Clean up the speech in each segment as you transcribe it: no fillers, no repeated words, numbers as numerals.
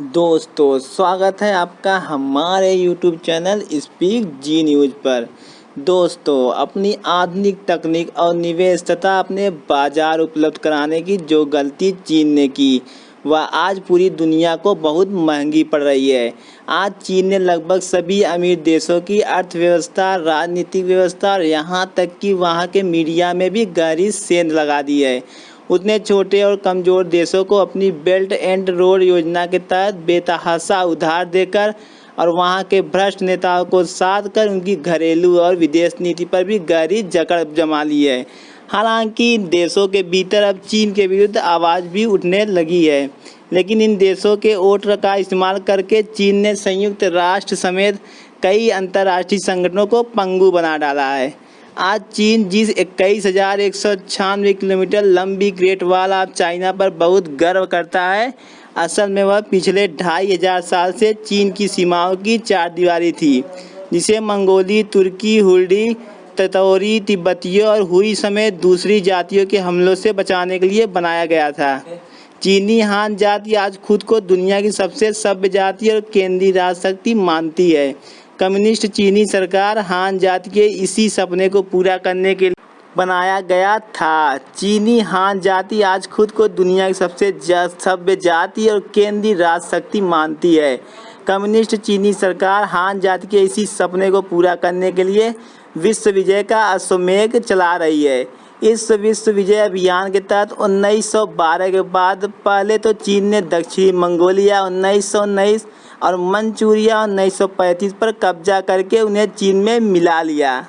दोस्तों स्वागत है आपका हमारे YouTube चैनल स्पीक जी न्यूज़ पर। दोस्तों अपनी आधुनिक तकनीक और निवेश तथा अपने बाजार उपलब्ध कराने की जो गलती चीन ने की वह आज पूरी दुनिया को बहुत महंगी पड़ रही है। आज चीन ने लगभग सभी अमीर देशों की अर्थव्यवस्था, राजनीतिक व्यवस्था और यहाँ तक कि वहाँ के मीडिया में भी गहरी सेंध लगा दी है। उतने छोटे और कमज़ोर देशों को अपनी बेल्ट एंड रोड योजना के तहत बेतहाशा उधार देकर और वहां के भ्रष्ट नेताओं को साध कर उनकी घरेलू और विदेश नीति पर भी गहरी जकड़ जमा ली है। हालांकि इन देशों के भीतर अब चीन के विरुद्ध आवाज़ भी उठने लगी है, लेकिन इन देशों के वोट का इस्तेमाल करके चीन ने संयुक्त राष्ट्र समेत कई अंतर्राष्ट्रीय संगठनों को पंगु बना डाला है। आज चीन जिस 21,196 किलोमीटर लंबी ग्रेट वॉल ऑफ चाइना पर बहुत गर्व करता है, असल में वह पिछले 2500 साल से चीन की सीमाओं की चारदीवारी थी, जिसे मंगोली, तुर्की, हुडी, ततौरी, तिब्बतियों और हुई समेत दूसरी जातियों के हमलों से बचाने के लिए बनाया गया था। चीनी हान जाति आज खुद को दुनिया की सबसे सभ्य जाति और केंद्रीय राजशक्ति मानती है। कम्युनिस्ट चीनी सरकार हान जाति के इसी सपने को पूरा करने के लिए बनाया गया था। चीनी हान जाति आज खुद को दुनिया की सबसे सभ्य जाति और केंद्रीय राजशक्ति मानती है। कम्युनिस्ट चीनी सरकार हान जाति के इसी सपने को पूरा करने के लिए विश्व विजय का अश्वमेध चला रही है। इस विश्व विजय अभियान के तहत 1912 के बाद पहले तो चीन ने दक्षिणी मंगोलिया 1919 और मंचूरिया 1935 पर कब्जा करके उन्हें चीन में मिला लिया।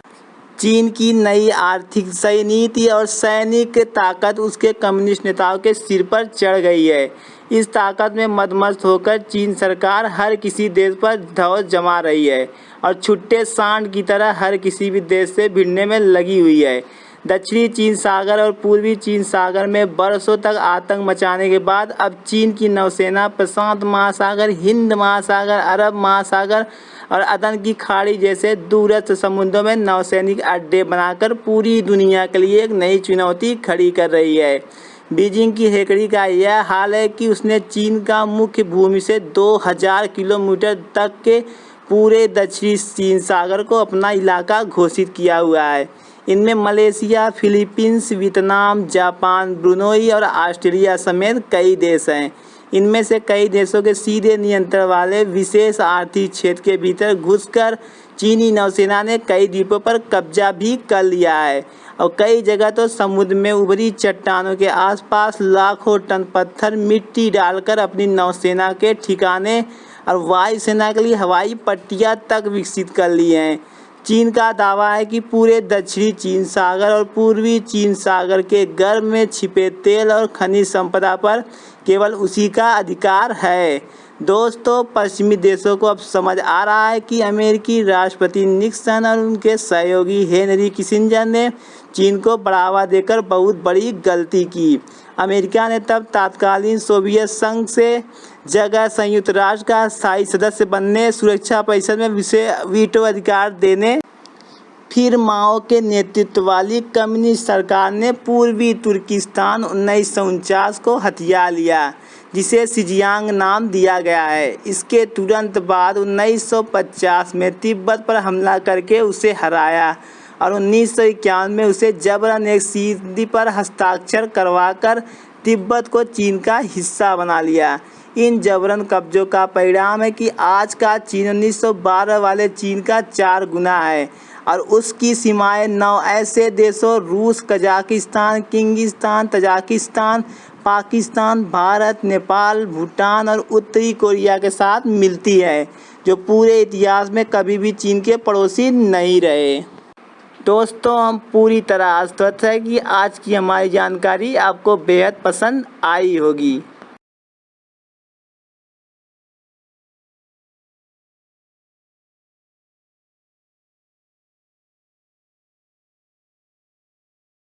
चीन की नई आर्थिक नीति और सैनिक ताकत उसके कम्युनिस्ट नेताओं के सिर पर चढ़ गई है। इस ताकत में मदमस्त होकर चीन सरकार हर किसी देश पर धौंस जमा रही है और छुट्टे सांड की तरह हर किसी भी देश से भिड़ने में लगी हुई है। दक्षिणी चीन सागर और पूर्वी चीन सागर में बरसों तक आतंक मचाने के बाद अब चीन की नौसेना प्रशांत महासागर, हिंद महासागर, अरब महासागर और अदन की खाड़ी जैसे दूरस्थ समुद्रों में नौसैनिक अड्डे बनाकर पूरी दुनिया के लिए एक नई चुनौती खड़ी कर रही है। बीजिंग की हेकड़ी का यह हाल है कि उसने चीन का मुख्य भूमि से 2000 किलोमीटर तक के पूरे दक्षिणी चीन सागर को अपना इलाका घोषित किया हुआ है। इनमें Malaysia, Philippines, Vietnam, Japan, Brunei और ऑस्ट्रेलिया समेत कई देश हैं। इनमें से कई देशों के सीधे नियंत्रण वाले विशेष आर्थिक क्षेत्र के भीतर घुसकर चीनी नौसेना ने कई द्वीपों पर कब्जा भी कर लिया है और कई जगह तो समुद्र में उभरी चट्टानों के आसपास लाखों टन पत्थर मिट्टी डालकर अपनी नौसेना के ठिकाने और वायुसेना के लिए हवाई पट्टियां तक विकसित कर ली हैं। चीन का दावा है कि पूरे दक्षिणी चीन सागर और पूर्वी चीन सागर के गर्भ में छिपे तेल और खनिज संपदा पर केवल उसी का अधिकार है। दोस्तों पश्चिमी देशों को अब समझ आ रहा है कि अमेरिकी राष्ट्रपति निक्सन और उनके सहयोगी हेनरी किसिंजर ने चीन को बढ़ावा देकर बहुत बड़ी गलती की। अमेरिका ने तब तत्कालीन सोवियत संघ से जगह संयुक्त राष्ट्र का स्थायी सदस्य बनने, सुरक्षा परिषद में वीटो अधिकार देने, फिर माओ के नेतृत्व वाली कम्युनिस्ट सरकार ने पूर्वी तुर्किस्तान 1949 को हथिया लिया, जिसे शिजियांग नाम दिया गया है। इसके तुरंत बाद 1950 में तिब्बत पर हमला करके उसे हराया और 1951 में उसे जबरन एक संधि पर हस्ताक्षर करवाकर तिब्बत को चीन का हिस्सा बना लिया। इन जबरन कब्जों का परिणाम है कि आज का चीन 1912 वाले चीन का 4 गुना है और उसकी सीमाएं 9 ऐसे देशों रूस, Kazakhstan, Kyrgyzstan, Tajikistan, Pakistan, Bharat, Nepal, Bhutan और उत्तरी कोरिया के साथ मिलती है, जो पूरे इतिहास में कभी भी चीन के पड़ोसी नहीं रहे। दोस्तों हम पूरी तरह आश्वस्त हैं कि आज की हमारी जानकारी आपको बेहद पसंद आई होगी।